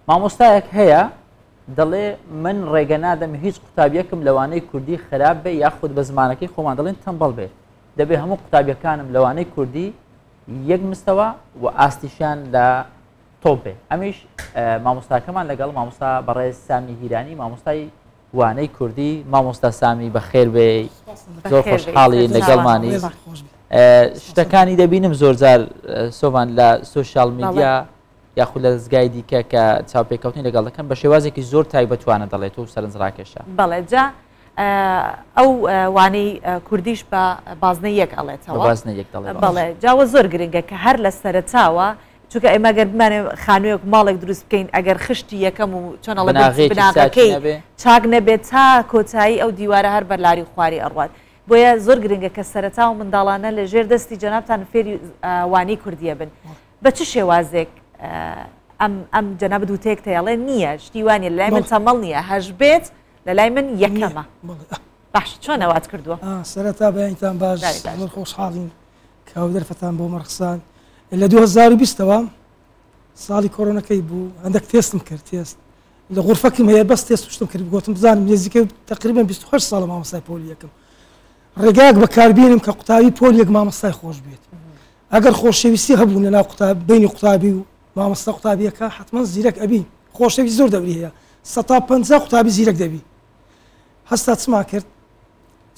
مامۆستایەک هەیە دەڵێ من ڕێگە نادەم هیچ قوتابیەکم لەوانەی کوردی خراپ بێ یاخود بە زمانەکەی خۆمان دەڵێن تەمبەڵ بێ دەبێ هەموو قوتابیەکانم لەوانەی کوردی یەک مستەوە و ئاستیشان لە تۆپ بێ. ئەمیش مامۆستاکەمان لەگەڵ مامۆستا بەڕێز سامی هیرانی مامۆستای وانەی کوردی. مامۆستا سامی بەخێر بێ، زۆر خۆشحاڵی لەگەڵمانی. شتەکانی دەبینم زۆر جار سۆڤان لە سوشال میدیا یاخود لە دەستگای دیکە کە چاوپێکەوتنی لەگەڵ دەکەن بە شێوازێکی زۆر تایبەتوانە دەڵێت و سەرنجڕاکێشە. بەڵێ جا ئەو وانەی کوردیش بە بازنە یەک ئەڵێتەوە، بازنە یەک دەڵێت. بەڵێ جاوە زۆر گرنگە کە هەر لە سەرەتاوە چونکە ئێمە گەر بمانێ خانوویەک ماڵێک دروست بکەین ئەگەر خشتی یەکەم و چۆنەڵە بناغەکەی چاک نەبێت تا کۆتایی ئەو دیوارە هەر بەرلاری خواری ئەڕوات. بۆیە زۆر گرنگە کە سەرەتا و منداڵانە لە ژێر دەستی جەنابتان فێری وانی کوردیە بن. بە چ شێوازێک ئەم جەنابەت وتەیەک تەیاڵێ نییە شتیوانی لە لای من تەمەڵ نییە هەش بێت لە لای من یەکەمە. باش چۆن ئەوات کردووە؟ سەرەتا بەیانتان باش زۆر خۆشحاڵین کە ئەو دەرفەتان بۆ مەرخسان. لە 2020ەوە ساڵی کۆڕۆنەکەی بوو هەندێک تێستم کرد تێست لە غورفەکەم هەیە بەس تێست شتم کرد گوتم بزانم نزیکەی تقریبا 28 ساڵە مامۆستای پۆلیەکەم ڕێگاک بەکاربیێنم کە قوتابی پۆلیەک مامۆستای خۆش بێت. ئەگەر خۆشەویستی هەبوو لەناو بینی قوتابی و مامۆستا قوتابیەکە حتمما زیرەک ئەبی خۆشەویست زۆر دەبری هەیە 150 قوتابی زیرەک دەبی. هەستا چما کرد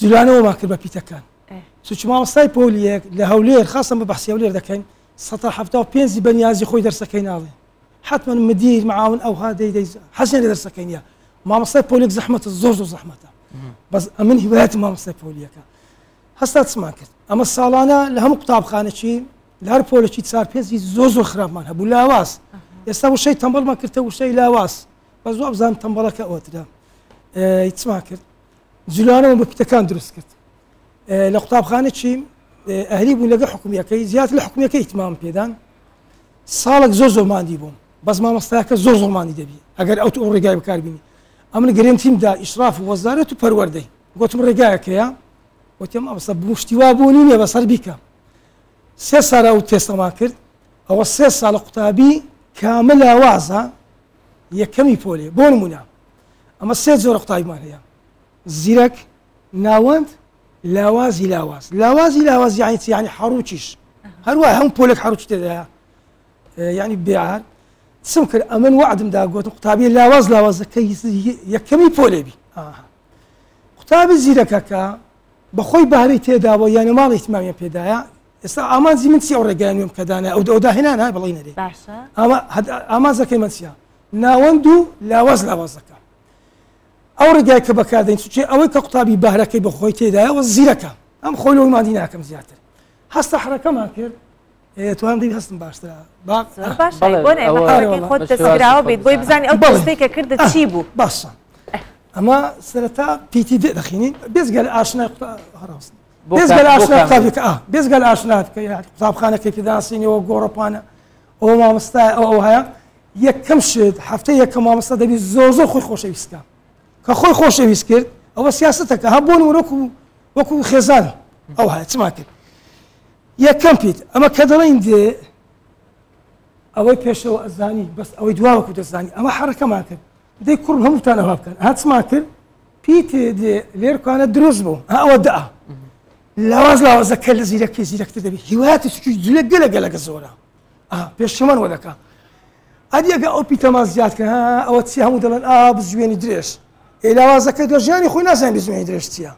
جوولانەوەمان کرد بە پیتەکان چونکە مامۆستای پۆلیەک لە هەولێر خاصە بە بەحسی هەولێر دەکەین 175 بەنیازی خۆی دەرسەکەی ناڵێ حتمما مدیر معاون ئەوها دەی حەزیان لە دەرسەکەی نیە. مامۆستای پۆلیەک زەحمەتە زۆر زەحمەتە بەس ئەمن هیوایەتی مامۆستای پۆلیەکە. هەستا چما کرد ئەمە ساڵانە لە هەموو قوتابخانەی لە هەر پۆلێکی چار پێنجی زۆر خراپمان هەبوو لاواز. ئێستا وشەی تەمبەڵمان کردە وشەی لاواز بەس زۆر بزانم تەمبەڵەکە ئەوترا چما کرد جوولانەوە بە پیتەکان دروست کرد. لە قوتابخانەی ئەهلی بوون لەگە حکومیەکەی زیاتر لە حکومیەکەی ئیتمام پێدان ساڵێک زۆر ماندی بووم بەس مامۆستایەکە زۆر ماندی دەبی ئەگەر ئەو ئەو ڕێگای بەکاربینی. ئەم لە گرنگتیمدا ئیشراف و وەزارەت و پەروەردەی گوتم ڕێگایەکەیە وتم ئەمەسە بوشتیوا بوونی نییە بەسەر بیکە. 3 ساڵ ئەو تێستەما کرد ئەوە 3 ساڵە قوتابی کامل لاوازە یەکەمی پۆلێ بۆ نمونە ئەمە 3 جۆرە قوتابیمان هەیە زیرەک ناوەند لاوازی یعنی حەڕوچیش هەروە هەموو پۆلێک حەڕوچ تێدایە یعنی بێعار چم کرد ئەمن وعدمدا گوتم قوتابی لاوازەکەی یەکەمی پۆلێبی. قوتابی زیرەکەکە بەخۆی بەهرەی تێداوە یانە ماڵی ئیتمامیان پێدایە ئێستا ئامانزی من چی ئەو ڕێگەیان وێم کەدانە ئەو داهێنان ها بڵی نەدێ ئامانزەکەی من چیە ناوەند و لاوازەکە ئەو ڕێگای کە بەکاردەین چونکە ئەوەی کە قوتابی بەهرەکەی بەخۆی تێدایەوە زیرەکە ئەم خۆی لەوەی مادی ناکەم زیاتر. هەستا حرەکەمان کرد توانم دەی هەستم باشترە خۆت دەستگراوە بیت بۆی بزانانی ئەو دەستەی کە کردە چی بوو باشە. ئەمە سەرەتا پیتی دەخینین بێزگە لە ئاشنای هەڕاست بێزگە لە ئاشنا قوتابیەکە بێزگە لە ئاشنات کە قوتابخانەکەی پێدانسینەوە گۆڕەپانە ئەوە مامۆستای ئەو هەیە یەکەم شت هەفتەی یەکەم مامۆستا دەبی زۆر خۆی خۆشەویستکە کە خۆی خۆشەویست کرد ئەوە سیاسەتەکە هەبوون وەکو خێزان ئەو هەیە چما کرد یەکەم پیت ئەمە کە دەڵێن دێ ئەوەی پێشەوە ئەزانی بەس ئەوەی دواوەکو دەزانی ئەمە حرەکەمان کرد دەی کوڕ هەمووتان ئەوە بکەن هەچما کرد پیتێ دێ لێرکانە دروست بوو ئەوە دەا لاوازەکە لە زیرەکەی زیرەکتر دەبی هیوایەتی سوچی جلە گەلەگە زۆرە پێشەمەوە دەکا ئەدیەگە ئەو پیتەمان زیادکە ئەوە چی هەموو دەڵێن بزوێنی درێژ لاوازەکە دەژیانی خۆی نازانین بزوێنی درێژ چییە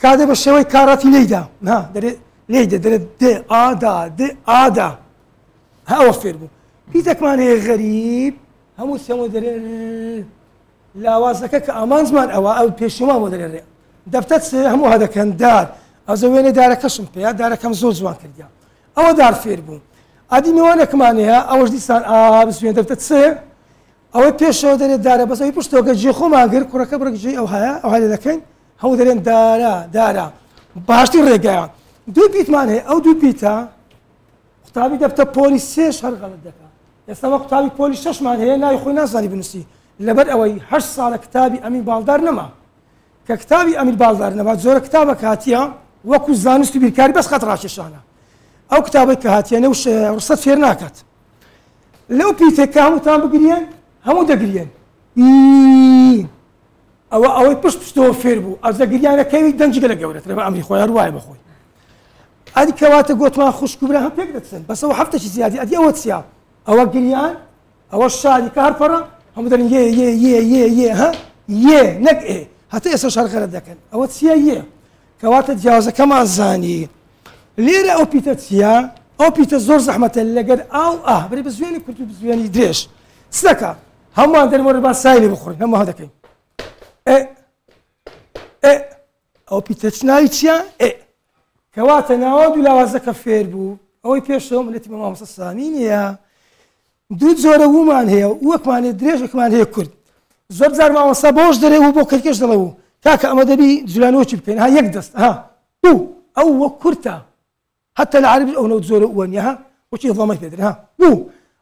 کاتێ بە شێوەی کاڕاتی لێیدا لێیدە دەرێت دێ ئادا ئەوە فێر بوو پیتێکمان هەیە غەریب هەموو سێمە دەرێ لاوازەکە کە ئامانزمان ئەوە ئەو پێشمان بۆ دەرێ دەفتەر هەموو هەدەکەن دار ئەزە وێنێ دارەکەشم پێیا دارەکەم زۆر جوان کردیا ئەوە دار فێر بوو ئادی میوانێکمان هەیە ئەوەش دیسان بسوێن دەفتەر ئەوەی پێشەوە دەرێت دارە بەس ئەوی پشتەوەگە جێ خۆماگر کوڕەکە بڕگجێ ئەو هەیە ئەو هەیە دەکەین هەموو دەرێن دارە باشتی ڕێگایان دوو پیتمان هەیە ئەو دوو پیتە قوتابی دەفتەر پۆلی سێش هەر غەڵەت دەکات ئێستاوە قوتابی پۆلی شەشمان هەیە ناوی خۆی نازانی بنووسی لەبەر ئەوەی 8 ساڵە کتابی ئەمین باڵدار نەما کە کتابی ئەمین باڵدار نەما زۆرە کتابە کاتیە وەکو زانست و بیرکاری بەس خەت ڕاکێشانە ئەو کتابی کە هاتیانە و ڕسەت فێر ناکات لەو پیتێکە هەمووتان بگرێن هەموو دەگریان ئەوەی پشتەوە فێر بوو ئەو دەگریانەکەوی دەنج گەلە گەورەترە بە ئەمری خۆیان ڕوای بەخۆی ئەدی کەواتە گوتمان خوشکوبرە هەم پێک دەچن بەسەوە هەفتەی زیادی ئەدی ئەوە چیا ئەوە گریان ئەوە شادی کە هەرپەڕە هەموو دەرن ها نەک هەتا ئێستا شارخەرە دەکەن ئەوە چیە کەواتە جیاوازەکەمان زانی لێرە ئەو پیتە چیە ئەو پیتە زۆر زەحمەتە لەگەر ئاو بەێ بە زوێنی کورد و زوێنی درێژ سەکە هەمووان دەرمەوە با سایلی بخۆین هەموو ها دەکەین ئەو پیتە چناوی چیە کەواتە ناوە دوو لاوازەکە فێر بوو ئەوەی پێشەوە ملەتی مامۆستا سامی نییە دوو جۆرە ومان هەیە وەکمانێ درێژێکمان هەیە کورد زۆر جار مامۆستا بۆش دەرێ و بۆ کەرکێش دەڵەوە کاکە ئەمە دەبی جولانەوەکی بکەین ها یەک دەست ئەو وەک کورتە حتى العربي أو نود زور وانيها وشي ضمك تدري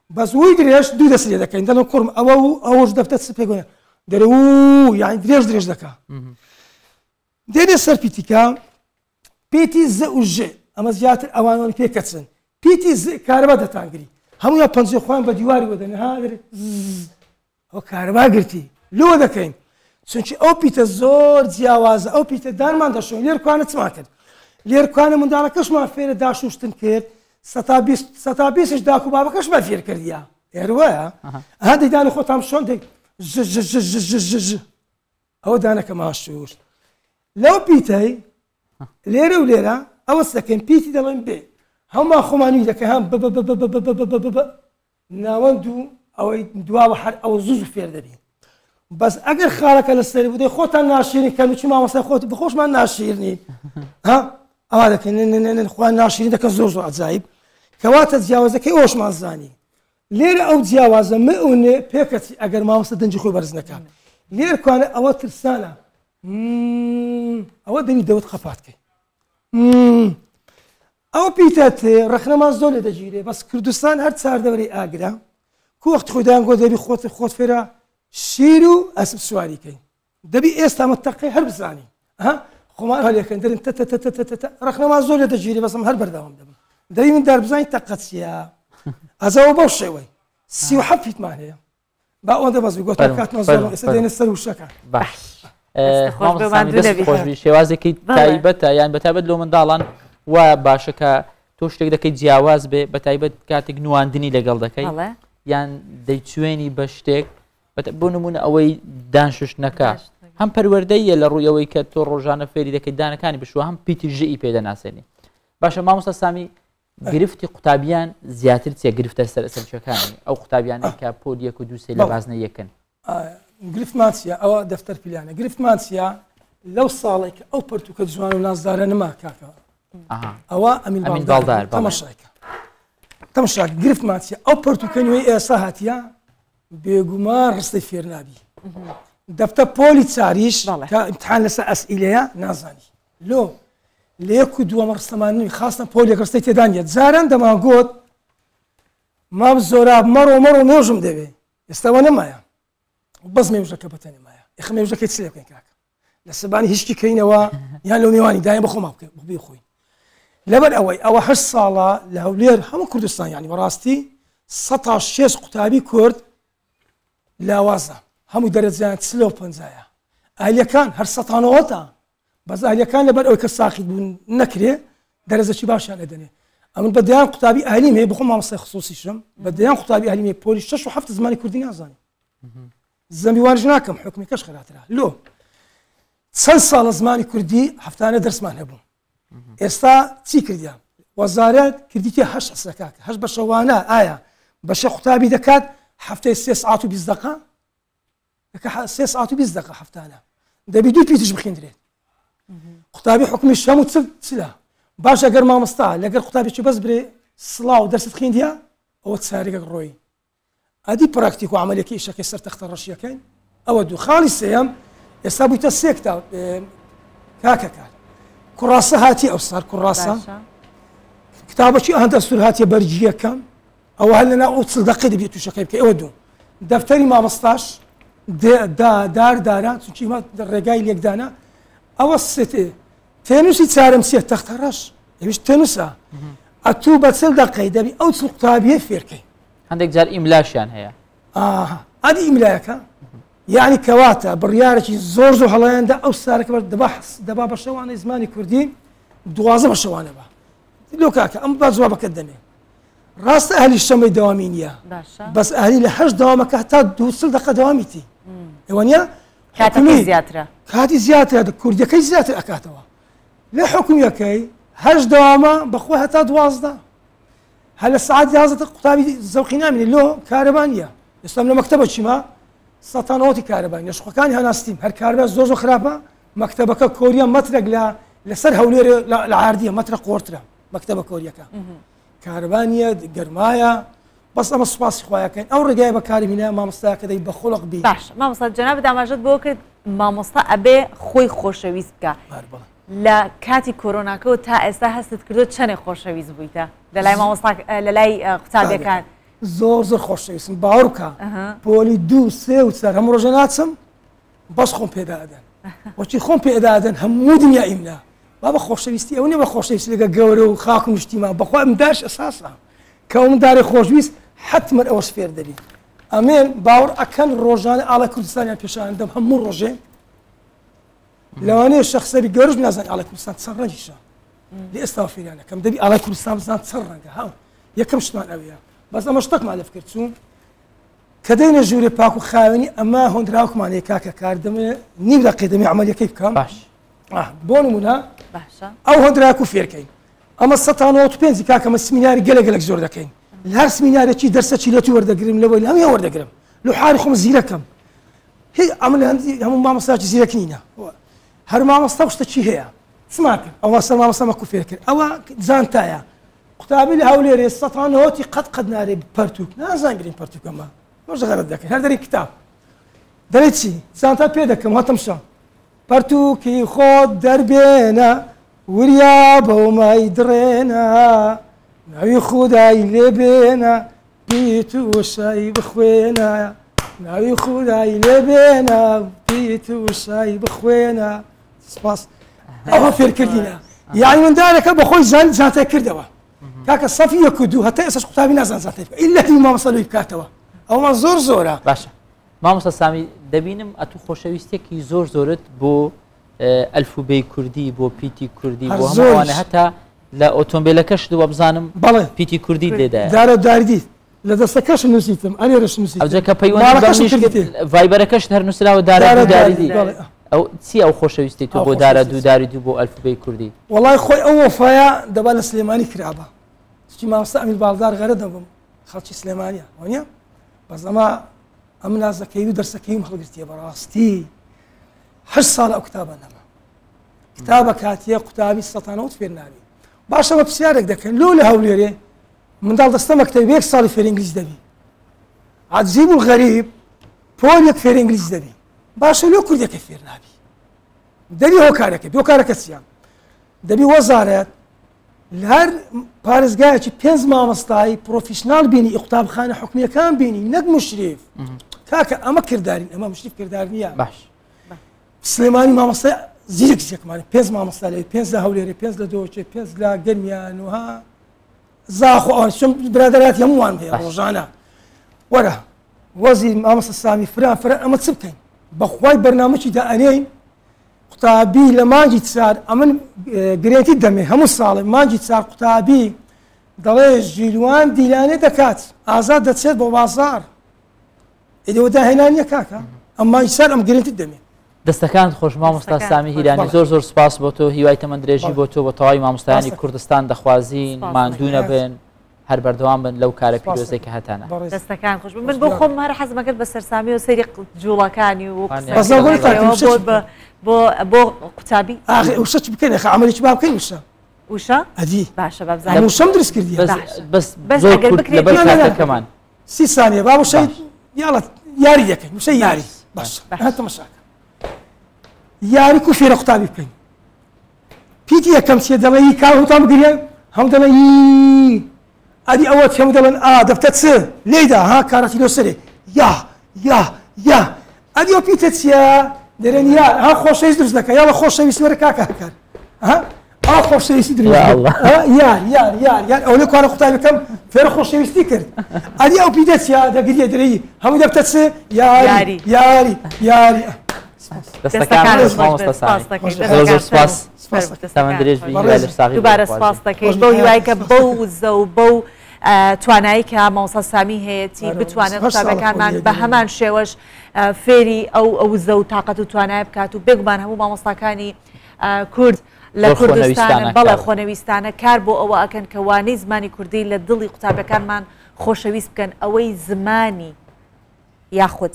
بس ويدريش دو دس لي ذاك عندنا كرم أو دفتر سبيكونا درو يعني دريش ذاك دري صار بيتيكا بيتي زوج أما زيادة أوانون كي كتسن بيتي ز كهرباء تانغري هم يا بنزي خوان بديواري ودنا هذا هو كهرباء قرتي لو ذاكين سنشي أو بيت زور جواز أو بيت دار ما دشون لير كانت سمعت لێر کوانە منداڵەکەشمان فێرە داشوشتن کرد 120 داکو بابەکەشمان فێر کردیا ئێروەیە ئەها دەیدان خۆتام شۆن ئەوە دانەکە ماشوشت لەو پیتەی لێرە و لێرە ئەوە دەکەین پیتی دەڵێن بێ هەمومان خۆمانی دەکەین هەم ناوەند و ئەوەی دواوە هەر ئەوە زوو فێر دەبین بەس ئەگەر خاڵەکە لەسەری بودەی خۆتان ناشیرنی کەن وچی مامۆستا خۆت بخۆشمان ناشیرنی ئەوا دەکەن خوان ناشیرین دەکەن زۆر زۆر عجایب کەواتە جیاوازەکەی ئەوەشمان زانی لێرە ئەو جیاوازە مەونێ پێکەچی ئەگەر مامۆستا دەنجی خۆی بەرز نەکات لێر کوانە ئەوە ترسانە ئەوە دەبی دەوت خەپاتکەی ئەو پیتە ڕەخنەمان زۆر لێ دەگیرێ بەس کوردستان هەر چاردەوەری ئاگرا کو وەخت خۆیدان گۆ دەبی خۆت فێرە شیر و ئەسب سواریکەی دەبی ئێستا متەقی هەر بزانی خۆمان هەلێکەن دەرن ڕەخنەمان زۆر لێ دەگیرێ بەسم هەر بەردەوام دەبم دەبی من دەربزانی تەقەت چیە ئەزەوە بەو شێوەی 37 فیتمان هەیە با ئەوەندە بەس گۆتە کاتمان زۆر ئێستا دێنە سەر وشەکە خۆشبی شێوازێکی تایبەتە یان بەتایبەت لەو منداڵان و باشەکە تۆ شتێک دەکەیت جیاواز بێ بەتایبەت کاتێک نواندنی لەگەڵ دەکەی یان دەیچوێنی بە شتێک بۆ نمونە ئەوەی دانشش نەکا هەم پەروەردەیە لە ڕوویەوەی کە تۆ ڕۆژانە فێری دەکەیت دانەکانی بشوە هەم پیتی ژئی پێدەناسێنی باشە مامۆستا سامی گرفتی قوتابیان زیاتر چیە گرفتە سەرچەکانی ئەو قوتابیانە کە پۆل 1 و 2 3 لە بازنە یەکن گرفتمان چیە ئەوە دەفتەر پیلانە گرفتمان چیە لەو ساڵێک ئەو پەرتوکە جوان و نازدارە نەما کاکە ئەوە ئەمین باڵدار تەماشا گرفتمان چیە ئەو پەرتوکە نوێی ئێستا هاتیە بێگومان ڕستەی فێر نابی دەفتە پۆلی چاریش کە ئیمتحان لەسەر ئەسئیلەیە نازانی لۆ لە 1 و 2 ڕستەماننی خاستە پۆلێک ڕستەی تێدانێت جاران دەماگۆت مام زۆرا مەڕۆ مێژم دەوێ ئێستاوە نەمایە بەس مێژەکە بەتە نەمایە ئێخە مێژەکەی چ لێ بکەین کاکە لە سەبانی هیچکی کەینەوە یان لەو میوانی دایە بە خۆما بکەین بێ خۆین لەبەر ئەوەی ئەوە 8 ساڵە لە هەولێر هەموو کوردستان یانی بەڕاستی 106 قوتابی کورد لاوازە هەموو دەرەجیان 50 ئالیەکان هەر 100 بەس ئالیەکان لەبەر ئەوەی کە ساقیت بوون نەکرێ دەرەجەکی باشیان ئەدەنێ ئەمن بەدەیان قوتابی ئالیم هەیە بخۆم مامۆستای خصوصیشم بەدەیان قوتابی ئالیم هەیە پۆلی 6 و 7 زمانی کوردی نازانێ زەمیوانش ناکەم حکمیکەش خەراترە لۆ چەند ساڵە زمانی کوردی هەفتانە دەرسمان هەبوو ئێستا چی کردیان وەزارەت کردیتە 8 ئەسەکاکە 8 بە شەوانە ئایا بەشە قوتابی دەکات هەفتەی 3 ساعت و 20 دقیقە 3 ساعت و 20 دقیقە هەفتانە دەبی دوو پیتش بخیندرێت قوتابی حکمیش هەموو چلا باش ئەگەر مامۆستا لەگەر قوتابێکی بەس برێ سڵاو دەرست خوێندیە ئەوە چارێکە ڕۆی ئەدی پراکتیک و عملێکی ئیشەکەی سەر تەختە ڕەشیەکەین ئەوە دوو خاڵی سێەم ئێستا بوویتە سێ کتاب کاکەکار کوڕاسە هاتی ئەو سار کوڕاسە کتابەکی ئەهەن دەستور هاتیە بەرجیەکەم ئەوە هەر لەناو ئەو 40 دقیقە دەبێت تووشەکەی بکەی ئەوە دوو دەفتەری مامۆستاش دارە چونکی ڕێگای لێکدانە ئەوە سێتێ تێنووسی چارەم سێ تەختە ڕەش ئەویش تێنووسە ئەتوو بە 40 دقیقەی دەبی ئەو قوتابیە فێرکەی هەندێک جار ئیملاشیان هەیە ئەدی ئیملایەکە یعنی کەواتە بڕیارێکی زۆر زۆر هەڵەیەندا ئەو سارەکە دەبا بە شەوانەی زمانی کوردی 12 بە شەوانە بە لۆ کاکە ئەم با جوابەکەت دەنێ ڕاستە ئەهلی شەمەی دەوامی نییە بەس ئەهلی لە 8 دەوامەکە هەتا 2 دقە دەوامیتی ئێوەنیە کاتی زیاترە کوردیەکەی زیاتر ئەکاتەوە لە حکومیەکەی 8 دەوامە بەخۆی هەتا 12 هەل لە سعات 11 قوتابی زەوقی نامێنێ لۆ کارەبا نییە ئێستا لە مەکتەبە چیما سەتانەوەتی کارەبای نەشخەکانی هەناستیم هەر کارەبا زۆر زۆر خراپە مەکتەبەکە کۆریە مەترێک لەسەر هەولێرە لە عاردیە مەترە قۆرترە مەکتەبە کۆریەکە کارەبانیە گەرمایە بەس ئەمە سوپاسی خۆیەکەین ئەو ڕێگای بەکاری بینە مامۆستایەکە دەی بە خۆڵق بی باش مامۆستا جەناب داماژت بۆ کرد مامۆستا ئەبێ خۆی خۆشەویست بکە لە کاتی کۆرۆناکەەوە تا ئێستا هەستت کردو چەندێک خۆشەویست بوویتە لەلای مامۆستا لەلای قوتابیەکان زۆر زۆر خۆشەویستم باوەڕ بکە پۆلی 2 3 و 4 هەموو ڕۆژە ناچم بەس خۆم پێدادەن وەچی خۆم پێدادەن هەموو دنیا ئیمنا با بە خۆشەویستی ئەو نیە بە خۆشەویستی لەگە گەورە و خاک و نیشتیمان بەخوا ئەمداش ئەساسە کە ئەمدارێ خۆشویست حتممە ئەوەش فێر دەبی ئەمێن باوەڕ ئەکەن ڕۆژانە ئاڵای کوردستانیان پێشان دەم هەموو ڕۆژێ لەوانەیە شەخسەری گەورەش نازانێت ئاڵای کوردستان چەند ڕەنگیشە لە ئێستا فێریانەکەم دەبی ئاڵای کوردستان بزان چەند ڕەنگە هاو یەکەم شتمان ئەوەیە بەس ئەمە شتێکمان لە فکر چوون کە دەینە ژوورێ پاک و خاوێنی ئەمە هۆندراوکمانەیە کاکە کار دەمێ نیم دەقێ دەمێ عەمەلیەکەی بکەم بۆ نمونە ئەو هۆندراک و فێرکەین ئەمە 195 کاکەمە سمیناری گەلێک زۆر دەکەین لە هەر سمینارێکی دەرسەکی لەتی وەردەگرم لەوەی هەمووی وەردەگرم لە حالی خۆم زیرەکەم هی ئەمە لە هەموو مامۆستاکی زیرەک نینە هەر مامۆستا شتێکی هەیە سماکرد ئەوە سەر مامۆستا کوفێر کرد ئەوە جانتایە قوتابی لە هەولێرێ 190 قەت نارێ پەرتوک نازانگرین پەرتوکەمە ڕۆژە غەلەت دەکەین هەر دەری کتاب دەڵێ چی جانتا پێ دەکەم هاتەمشە پەرتووکی خۆت دەربێنە وریا بەومای درێنە ناوی خودای لێبێنە پیت وشایی بخوێنە ناوی خودای لێبێنە پیت وشایی بخوێنە سپاس ئەوە فێرکردینە یعنی مندارەکە بەخۆی زانتای کردەوە کاکە سەفی یەک و دوو هەتا ئێستاش قوتابی نازان زانتای بکە ئیلا هی مامۆستا لێی بکاتەوە ئەومان زۆر زۆرە باشە مامۆستا سامی دەبینم ئەتوو خۆشەویستێکی زۆر زۆرت بۆ ئەلفوبەی کوردی بۆ پیتی کوردی بۆ هەمووانە هەتا لە ئۆتۆمبیلەکەش دووە بزانم بەڵێ پیتی کوردی لێدایە دارە داریدیت لە دەستەکەش نووسیتم ئەلێرەش نووسیتم ئەوجا کە پەیوەندی ڤایبەرەکەش هەر نووسراوە دارە داریدی ئەو چی ئەو خۆشەویستی تو بۆ دارە دوو داریدی بۆ ئەلفوبەی کوردی وەڵای خۆی ئەو وەفایە دەبا لە سلێمانی کرابە چی مامۆستا ئەمیر باڵدار غەرە دەبم خەڵکی سلێمانیە وانە بەس ئەمە ئەم نازەکەی و دەرسەکەیم هەڵگرتیە بەڕاستی 8 ساڵە ئەو کتابە نەما کتابە کاتیە قوتابی 190 فێر ناوی باشەوە پرسیارێک دەکەن لۆ لە هەولێرێ منداڵ دەستە مەکتەبی 1 ساڵی فێر ئینگلیز دەبی عەجیب و غەریب پۆلێک فێر ئینگلیز دەبی باشە لۆ کوردەکە فێر نابی دەبی هۆکارەکە هۆکارەکە چیان دەبی وەزارەت لە هەر پارێزگایەکی 5 مامۆستای پرۆفیشنال بینی قوتابخانە حکومیەکان بینی نەک مشریف کاکە ئەمە کرددارین ئەمە مشریف کرددار نییە باش سلێمانی مامۆستا زیرێک زیەکمانی 5 مامۆستا لێ 5 لە هەولێرێ 5 لە دۆچێ 5 لە گەرمیان وها زاخۆ ئەوشم برادەرات هەمووان هەیە ڕۆژانە وەرە وەزی مامۆستا سامی فران ئەمە چ بکەین بەخوای بەرنامەی دائەنێین قوتابی لە مانگی چار ئەمن گرێتی دەمێ هەموو ساڵێ مانگی چار قوتابی دەڵێ ژیلوان دیلانێ دەکات ئازاد دەچێت بۆ بازار ئێدەوە داهێنانیە کاکە ئەم مانگی چار ئەم گرێتی دەمێ دەستەکان خۆش مامۆستا سامی هیرانی زۆر سپاس بۆ تۆ هیوای تەمەندرێژی بۆ تۆ بە تەواوی مامۆستایانی کوردستان دەخوازین ماندوو نەبن هەر بەردەوام بن لەو کارە پیرۆزەی کە هەتانە دەستەکان خۆش من بۆ خۆم هەر حەزمەکرد بە سەرسامی و سەیری جوڵەکانی و بۆ قوتابی وشە چ بکەین عەمەلێکی با بکەین وشە ئەدی باشە بابزانم وشەم دروست کردی بەس زۆر کورد لەبەر کاتەکەمان 30 ثانیە با وشەی یاڵە یاری دەکەین وشەی یاری باش هاتە مەشاکە یاری کو فێرە قوتابی بکەین پیتی یەکەم چیە دەڵێ کاوتان بگرێن هەم دەڵێ ئەدی ئەوە هەموو دەڵێن دەفتە چ لێدا ها کاراتی لۆ سەرێ یا ئەدی ئەو پیتە چیە دەرێن یا ها خۆشەویست دروست دەکە یاڵە خۆشەویست وەرە کاکە هەکار ئەو وا خۆشەویستی دروست یار ئەو لە کوانە قوتابەکەم فێرە خۆشەویستی کرد ئەدی ئەو پیدە چیا دەگریە درەیی هەموو دەبتە چ یاری دەستەکان سپاس تەمەن درێژ دووبارە سپاس دەکەیت بەو هیوای کە بەو زە و بەو توانایی کە مامۆستا سامی هەیەی بتوانێت قوتابەکانمان بە هەمان شێوەش فێری ئەو زە و تااقەت و توانای بکات و بێگومان هەموو مامۆستاکانی کورد لە کوردستان بەڵێ خۆنەویستانە کار بۆ ئەوە ئەکەن کە وانەی زمانی کوردی لە دڵی قوتابەکانمان خۆشەویست بکەن ئەوەی زمانی یاخود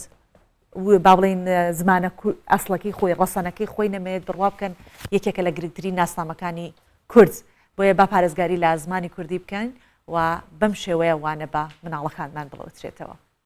با بڵێن زمانە ئەسڵەکەی خۆی ڕەسەنەکەی خۆی نەمێت بڕوا بکەن یەکێکە لە گرنگترین ناسنامەکانی کورد بۆیە با پارێزگاری لە زمانی کوردی بکەن و بەم شێوەیە وانە بە مناڵەکانمان بڵەوترێتەوە.